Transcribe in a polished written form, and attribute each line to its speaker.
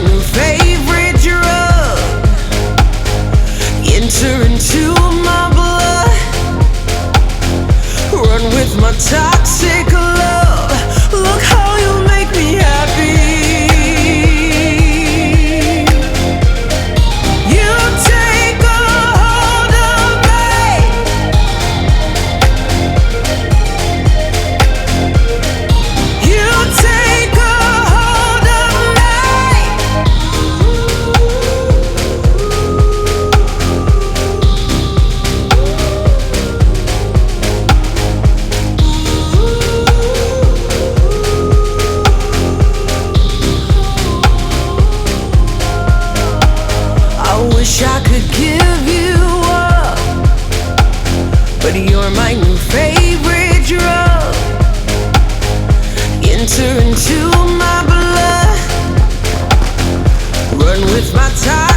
Speaker 1: new favorite drug. Enter into my blood. Run with my toxic love. Look how you make me happy. You take a hold of me. You take a hold of me. I wish I could give you up, but you're my new favorite drug. Enter into my blood. Run with my time.